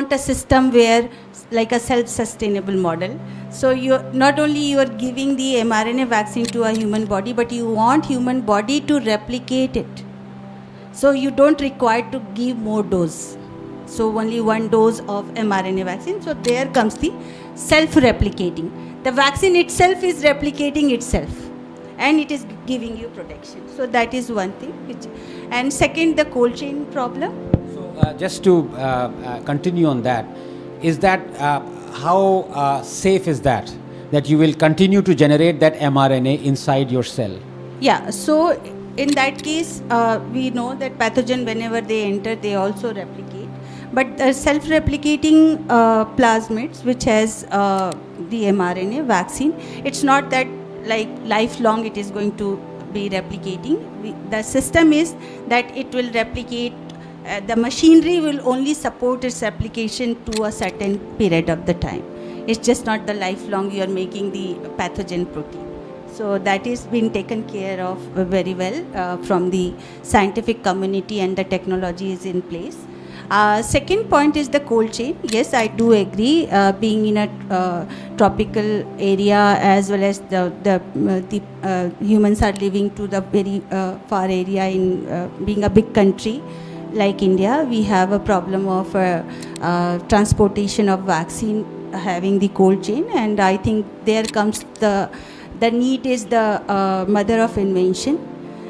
want a system where, like a self-sustainable model. So not only you are giving the mRNA vaccine to a human body, but you want human body to replicate it. So you don't require to give more dose. So only one dose of mRNA vaccine. So there comes the self-replicating. The vaccine itself is replicating itself, and it is giving you protection. So that is one thing. And second, the cold chain problem. So just to continue on that, is that how safe is that you will continue to generate that mRNA inside your cell? Yeah. So in that case, we know that pathogen, whenever they enter, they also replicate. But the self-replicating plasmids, which has the mRNA vaccine, it's not that like lifelong it is going to be replicating. The system is that it will replicate. The machinery will only support its application to a certain period of the time. It's just not the lifelong you are making the pathogen protein. So that is being taken care of very well from the scientific community, and the technology is in place. Second point is the cold chain. Yes, I do agree. Being in a tropical area, as well as the humans are living to the very far area in being a big country like India, we have a problem of transportation of vaccine having the cold chain, and I think there comes the need is the mother of invention,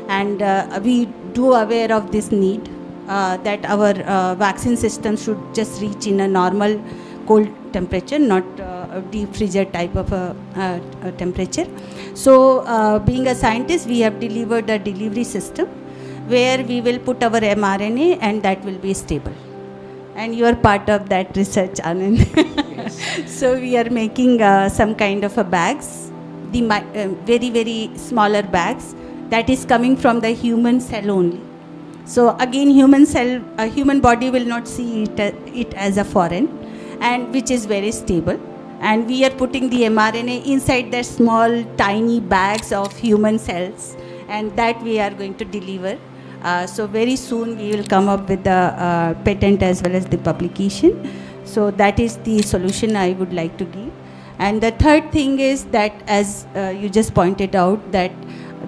and we do aware of this need. That our vaccine system should just reach in a normal cold temperature, not a deep freezer type of a temperature. So being a scientist, we have delivered a delivery system where we will put our mRNA and that will be stable. And you are part of that research, Anand. Yes. So we are making some kind of a bags, the very, very smaller bags that is coming from the human cell only. So again, human body will not see it as a foreign, and which is very stable. And we are putting the mRNA inside the small, tiny bags of human cells, and that we are going to deliver. So very soon we will come up with the patent as well as the publication. So that is the solution I would like to give. And the third thing is that, as you just pointed out, that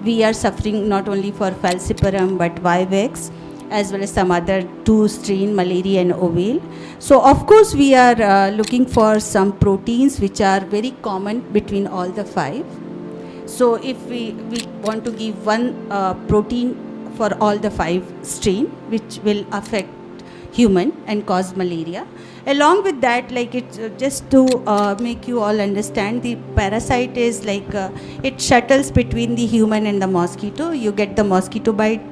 we are suffering not only for falciparum but Vivax, as well as some other 2 strain, malaria and ovale. So of course we are looking for some proteins which are very common between all the 5. So if we want to give one protein for all the 5 strain, which will affect human and cause malaria. Along with that, like it's just to make you all understand, the parasite is like it shuttles between the human and the mosquito. You get the mosquito bite,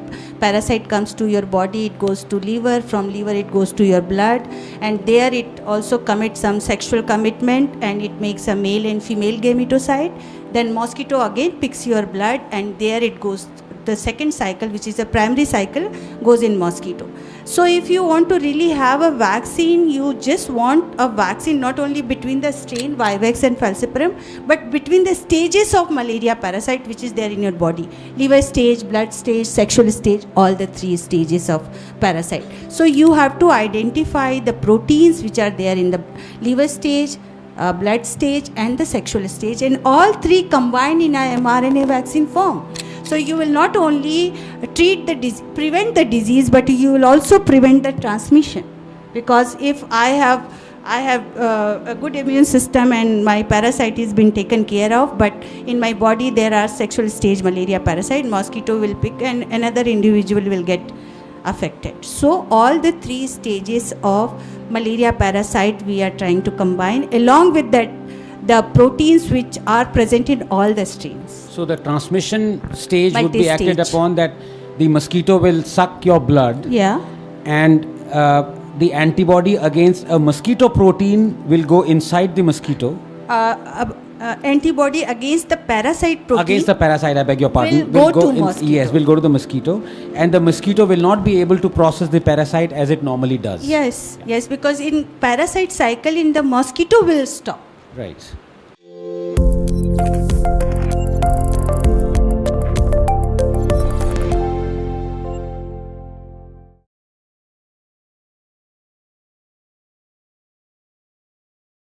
parasite comes to your body, it goes to liver, from liver it goes to your blood, and there it also commits some sexual commitment, and it makes a male and female gametocyte. Then mosquito again picks your blood, and there it goes. The second cycle, which is a primary cycle, goes in mosquito. So if you want to really have a vaccine, you just want a vaccine not only between the strain Vivax and falciparum, but between the stages of malaria parasite which is there in your body. Liver stage, blood stage, sexual stage, all the 3 stages of parasite. So you have to identify the proteins which are there in the liver stage, blood stage and the sexual stage, and all 3 combined in a mRNA vaccine form. So you will not only prevent the disease, but you will also prevent the transmission. Because if I have a good immune system and my parasite is being taken care of, but in my body there are sexual stage malaria parasite, mosquito will pick and another individual will get affected. So all the 3 stages of malaria parasite we are trying to combine, along with that the proteins which are present in all the strains. So the transmission stage would be acted upon that the mosquito will suck your blood. Yeah. And the antibody against a mosquito protein will go inside the mosquito. Antibody against the parasite protein. Against the parasite, I beg your pardon. Will go to mosquito. Yes, will go to the mosquito. And the mosquito will not be able to process the parasite as it normally does. Yes, because in parasite cycle, in the mosquito will stop. Right.